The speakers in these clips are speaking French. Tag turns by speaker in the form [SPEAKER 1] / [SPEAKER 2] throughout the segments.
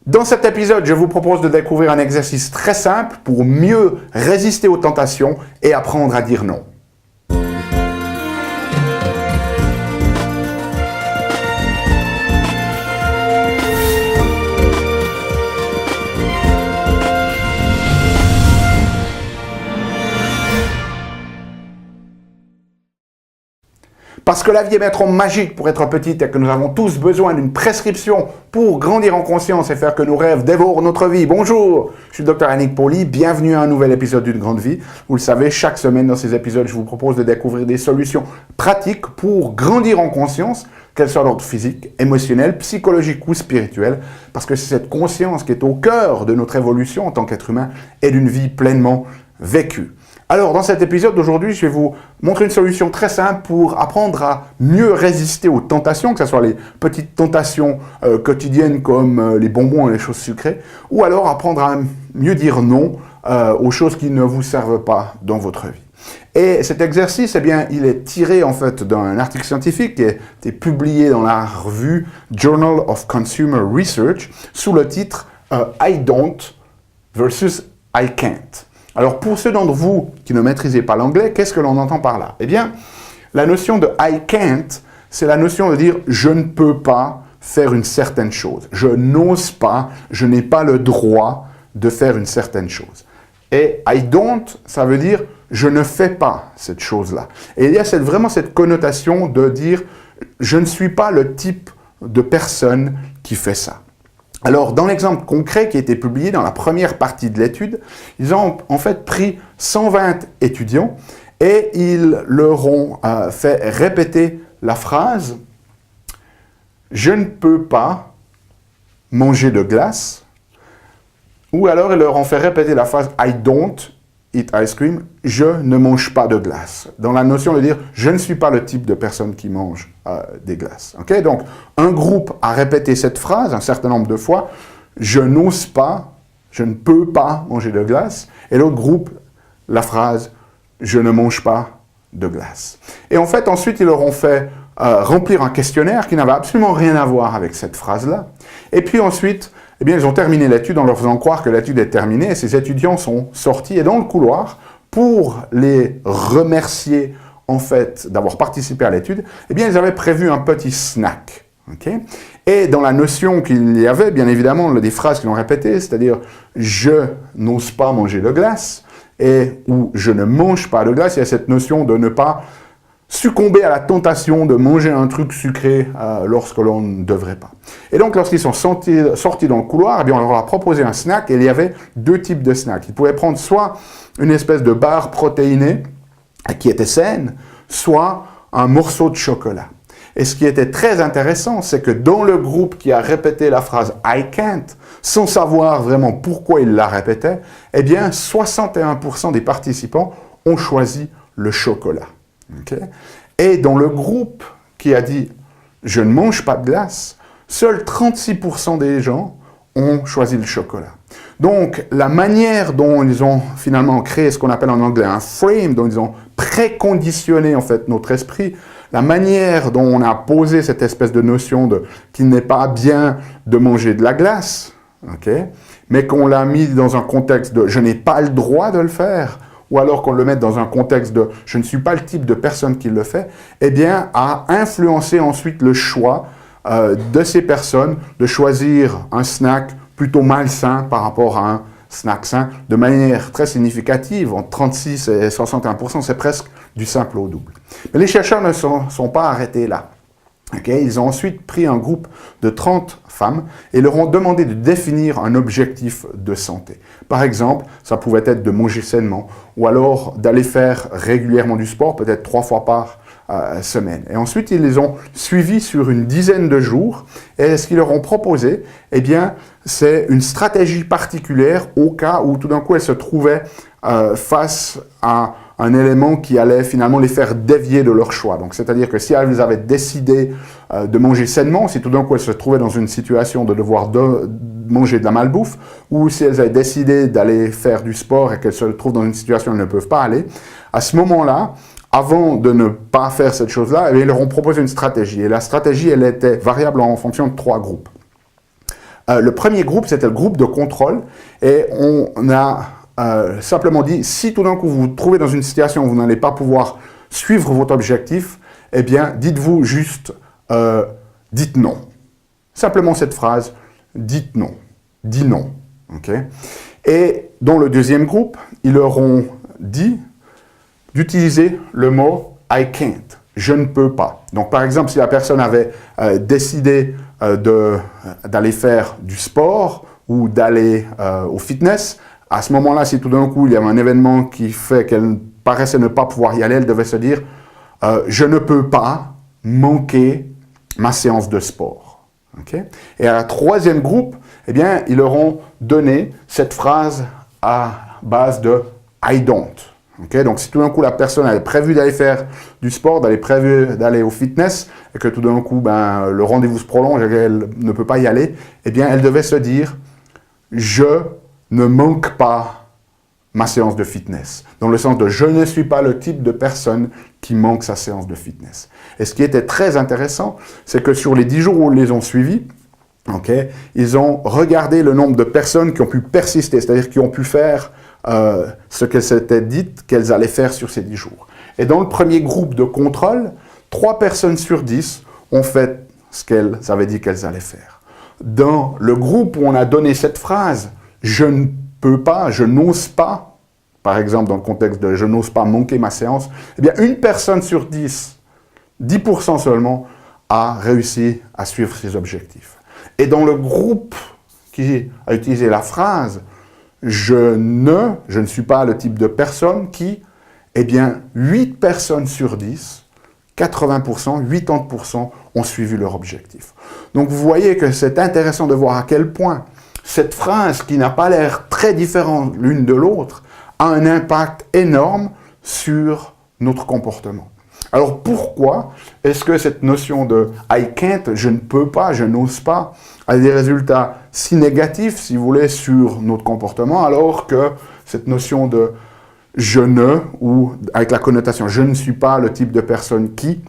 [SPEAKER 1] Dans cet épisode, je vous propose de découvrir un exercice très simple pour mieux résister aux tentations et apprendre à dire non. Parce que la vie est bien trop magique pour être petite et que nous avons tous besoin d'une prescription pour grandir en conscience et faire que nos rêves dévorent notre vie. Bonjour, je suis le Dr Annick Pauly, bienvenue à un nouvel épisode d'Une Grande Vie. Vous le savez, chaque semaine dans ces épisodes, je vous propose de découvrir des solutions pratiques pour grandir en conscience, qu'elles soient d'ordre physique, émotionnel, psychologique ou spirituel, parce que c'est cette conscience qui est au cœur de notre évolution en tant qu'être humain et d'une vie pleinement vécue. Alors, dans cet épisode d'aujourd'hui, je vais vous montrer une solution très simple pour apprendre à mieux résister aux tentations, que ce soit les petites tentations quotidiennes comme les bonbons et les choses sucrées, ou alors apprendre à mieux dire non aux choses qui ne vous servent pas dans votre vie. Et cet exercice, eh bien, il est tiré en fait d'un article scientifique qui a été publié dans la revue Journal of Consumer Research sous le titre I don't versus I can't. Alors, pour ceux d'entre vous qui ne maîtrisez pas l'anglais, qu'est-ce que l'on entend par là? Eh bien, la notion de I can't, c'est la notion de dire « je ne peux pas faire une certaine chose ». Je n'ose pas, je n'ai pas le droit de faire une certaine chose. Et I don't, ça veut dire « je ne fais pas cette chose-là ». Et il y a vraiment cette connotation de dire « je ne suis pas le type de personne qui fait ça ». Alors, dans l'exemple concret qui a été publié dans la première partie de l'étude, ils ont en fait pris 120 étudiants et ils leur ont fait répéter la phrase « Je ne peux pas manger de glace » ou alors ils leur ont fait répéter la phrase « I don't eat ice cream » « Je ne mange pas de glace » dans la notion de dire « Je ne suis pas le type de personne qui mange des glaces ». Okay? Donc, un groupe a répété cette phrase un certain nombre de fois « Je n'ose pas, je ne peux pas manger de glace » et l'autre groupe, la phrase « Je ne mange pas de glace ». Et en fait, ensuite, ils leur ont fait remplir un questionnaire qui n'avait absolument rien à voir avec cette phrase-là. Et puis ensuite, eh bien, ils ont terminé l'étude en leur faisant croire que l'étude est terminée et ces étudiants sont sortis et dans le couloir, pour les remercier en fait d'avoir participé à l'étude, eh bien, ils avaient prévu un petit snack. Okay? Et dans la notion qu'il y avait, bien évidemment, des phrases qu'ils ont répétées, c'est-à-dire « je n'ose pas manger de glace » et ou « je ne mange pas de glace », il y a cette notion de ne pas succomber à la tentation de manger un truc sucré lorsque l'on ne devrait pas. Et donc, lorsqu'ils sont sortis dans le couloir, eh bien, on leur a proposé un snack et il y avait deux types de snacks. Ils pouvaient prendre soit une espèce de barre protéinée qui était saine, soit un morceau de chocolat. Et ce qui était très intéressant, c'est que dans le groupe qui a répété la phrase « I can't », sans savoir vraiment pourquoi il la répétait, eh bien, 61% des participants ont choisi le chocolat. Okay? Et dans le groupe qui a dit « je ne mange pas de glace », seuls 36% des gens ont choisi le chocolat. Donc, la manière dont ils ont finalement créé ce qu'on appelle en anglais un frame, dont ils ont préconditionné en fait notre esprit, la manière dont on a posé cette espèce de notion de qu'il n'est pas bien de manger de la glace, okay? Mais qu'on l'a mis dans un contexte de « je n'ai pas le droit de le faire », ou alors qu'on le mette dans un contexte de « je ne suis pas le type de personne qui le fait », eh bien, a influencé ensuite le choix de ces personnes de choisir un snack plutôt malsain par rapport à un snack sain, de manière très significative, entre 36 et 61%, c'est presque du simple au double. Mais les chercheurs ne sont pas arrêtés là. Okay? Ils ont ensuite pris un groupe de 30 femmes et leur ont demandé de définir un objectif de santé. Par exemple, ça pouvait être de manger sainement ou alors d'aller faire régulièrement du sport, peut-être 3 fois par semaine. Et ensuite, ils les ont suivis sur une dizaine de jours et ce qu'ils leur ont proposé, eh bien, c'est une stratégie particulière au cas où tout d'un coup elles se trouvaient face à un élément qui allait finalement les faire dévier de leur choix. Donc, c'est-à-dire que si elles avaient décidé de manger sainement, si tout d'un coup elles se trouvaient dans une situation de devoir manger de la malbouffe, ou si elles avaient décidé d'aller faire du sport et qu'elles se trouvent dans une situation où elles ne peuvent pas aller, à ce moment-là, avant de ne pas faire cette chose-là, ils leur ont proposé une stratégie. Et la stratégie, elle était variable en fonction de 3 groupes. Le premier groupe, c'était le groupe de contrôle, et on a simplement dit, si tout d'un coup vous vous trouvez dans une situation où vous n'allez pas pouvoir suivre votre objectif, eh bien, dites-vous juste, dites non. Simplement cette phrase, dites non, dis non. Okay? Et dans le deuxième groupe, ils leur ont dit d'utiliser le mot « I can't », je ne peux pas. Donc, par exemple, si la personne avait décidé d'aller faire du sport ou d'aller au fitness, à ce moment-là, si tout d'un coup, il y avait un événement qui fait qu'elle paraissait ne pas pouvoir y aller, elle devait se dire « je ne peux pas manquer ma séance de sport ». Okay? Et à la troisième groupe, eh bien, ils leur ont donné cette phrase à base de « I don't ». Okay? Donc, si tout d'un coup, la personne avait prévu d'aller faire du sport, prévu d'aller au fitness, et que tout d'un coup, le rendez-vous se prolonge et qu'elle ne peut pas y aller, eh bien, elle devait se dire « je ne manque pas ma séance de fitness ». Dans le sens de « je ne suis pas le type de personne qui manque sa séance de fitness ». Et ce qui était très intéressant, c'est que sur les 10 jours où ils les ont suivis, okay, ils ont regardé le nombre de personnes qui ont pu persister, c'est-à-dire qui ont pu faire ce qu'elles s'étaient dites qu'elles allaient faire sur ces 10 jours. Et dans le premier groupe de contrôle, 3 personnes sur 10 ont fait ce qu'elles avaient dit qu'elles allaient faire. Dans le groupe où on a donné cette phrase, je ne peux pas, je n'ose pas, par exemple dans le contexte de je n'ose pas manquer ma séance, eh bien une personne sur 10, 10% seulement, a réussi à suivre ses objectifs. Et dans le groupe qui a utilisé la phrase je ne suis pas le type de personne qui, eh bien, 8 personnes sur 10, 80%, 80% ont suivi leur objectif. Donc vous voyez que c'est intéressant de voir à quel point cette phrase, qui n'a pas l'air très différente l'une de l'autre, a un impact énorme sur notre comportement. Alors pourquoi est-ce que cette notion de « I can't », je ne peux pas, je n'ose pas, a des résultats si négatifs, si vous voulez, sur notre comportement, alors que cette notion de « je ne », ou avec la connotation « je ne suis pas le type de personne qui »,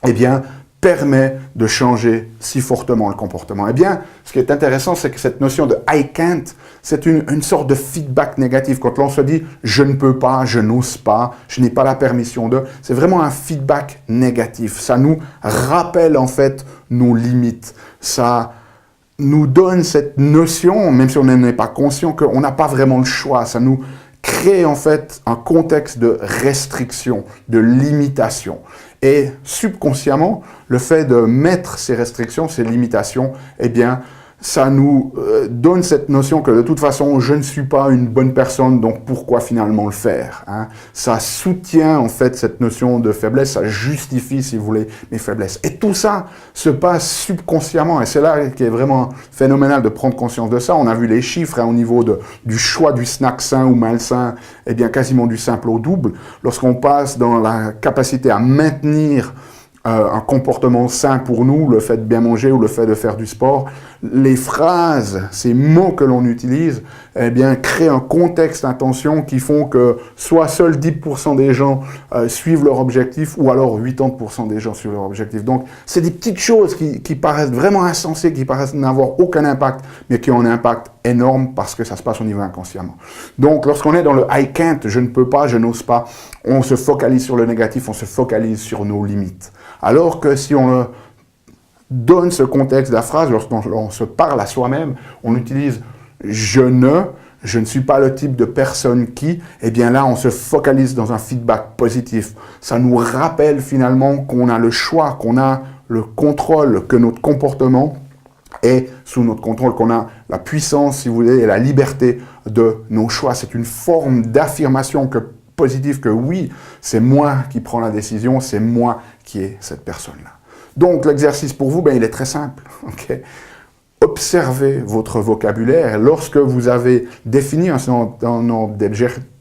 [SPEAKER 1] eh bien, permet de changer si fortement le comportement. Eh bien, ce qui est intéressant, c'est que cette notion de « I can't », c'est une sorte de feedback négatif. Quand l'on se dit « je ne peux pas, je n'ose pas, je n'ai pas la permission de », c'est vraiment un feedback négatif. Ça nous rappelle en fait nos limites. Ça nous donne cette notion, même si on n'en est pas conscient, qu'on n'a pas vraiment le choix. Ça nous crée en fait un contexte de restriction, de limitation. Et subconsciemment, le fait de mettre ces restrictions, ces limitations, eh bien, ça nous donne cette notion que de toute façon, je ne suis pas une bonne personne, donc pourquoi finalement le faire, hein? Ça soutient en fait cette notion de faiblesse, ça justifie, si vous voulez, mes faiblesses. Et tout ça se passe subconsciemment, et c'est là qui est vraiment phénoménal de prendre conscience de ça. On a vu les chiffres, hein, au niveau du choix du snack sain ou malsain, eh bien quasiment du simple au double. Lorsqu'on passe dans la capacité à maintenir un comportement sain pour nous, le fait de bien manger ou le fait de faire du sport, les phrases, ces mots que l'on utilise, eh bien, créent un contexte d'intention qui font que soit seuls 10% des gens suivent leur objectif ou alors 80% des gens suivent leur objectif. Donc, c'est des petites choses qui paraissent vraiment insensées, qui paraissent n'avoir aucun impact, mais qui ont un impact énorme parce que ça se passe au niveau inconsciemment. Donc, lorsqu'on est dans le « I can't », je ne peux pas, je n'ose pas, on se focalise sur le négatif, on se focalise sur nos limites. Alors que si on donne ce contexte de la phrase, lorsqu'on se parle à soi-même, on utilise « je ne suis pas le type de personne qui », eh bien là, on se focalise dans un feedback positif. Ça nous rappelle finalement qu'on a le choix, qu'on a le contrôle, que notre comportement est sous notre contrôle, qu'on a la puissance, si vous voulez, et la liberté de nos choix. C'est une forme d'affirmation positive que oui, c'est moi qui prends la décision, c'est moi qui ai cette personne-là. Donc, l'exercice pour vous, il est très simple. Okay? Observez votre vocabulaire. Lorsque vous avez défini un certain nombre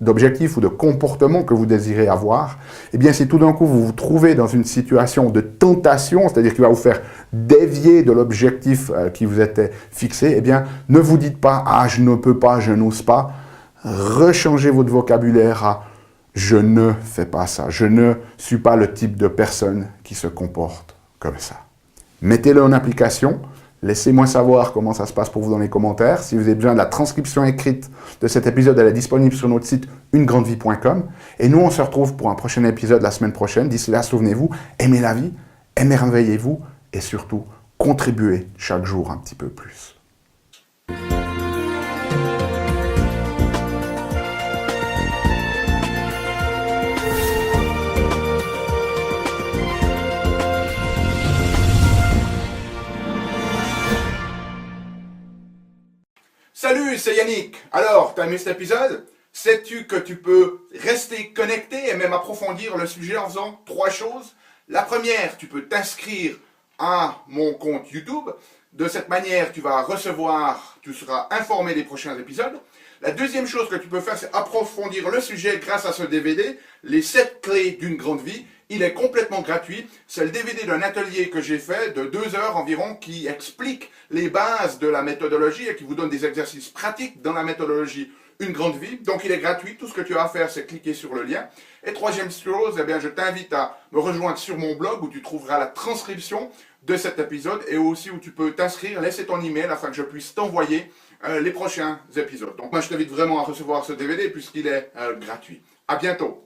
[SPEAKER 1] d'objectifs ou de comportements que vous désirez avoir, eh bien, si tout d'un coup vous vous trouvez dans une situation de tentation, c'est-à-dire qui va vous faire dévier de l'objectif qui vous était fixé, eh bien, ne vous dites pas « ah, je ne peux pas, je n'ose pas ». Rechangez votre vocabulaire à « je ne fais pas ça, je ne suis pas le type de personne qui se comporte comme ça ». Mettez-le en application. Laissez-moi savoir comment ça se passe pour vous dans les commentaires. Si vous avez besoin de la transcription écrite de cet épisode, elle est disponible sur notre site unegrandevie.com. Et nous, on se retrouve pour un prochain épisode la semaine prochaine. D'ici là, souvenez-vous, aimez la vie, émerveillez-vous et surtout, contribuez chaque jour un petit peu plus. Salut, c'est Yannick. Alors, t'as aimé cet épisode? Sais-tu que tu peux rester connecté et même approfondir le sujet en faisant 3 choses? La première, tu peux t'inscrire à mon compte YouTube. De cette manière, tu seras informé des prochains épisodes. La deuxième chose que tu peux faire, c'est approfondir le sujet grâce à ce DVD, les 7 clés d'une grande vie. Il est complètement gratuit. C'est le DVD d'un atelier que j'ai fait de 2 heures environ qui explique les bases de la méthodologie et qui vous donne des exercices pratiques dans la méthodologie Une grande vie. Donc il est gratuit. Tout ce que tu as à faire, c'est cliquer sur le lien. Et troisième chose, je t'invite à me rejoindre sur mon blog où tu trouveras la transcription de cet épisode et aussi où tu peux t'inscrire, laisser ton email afin que je puisse t'envoyer les prochains épisodes. Donc moi, je t'invite vraiment à recevoir ce DVD puisqu'il est gratuit. À bientôt.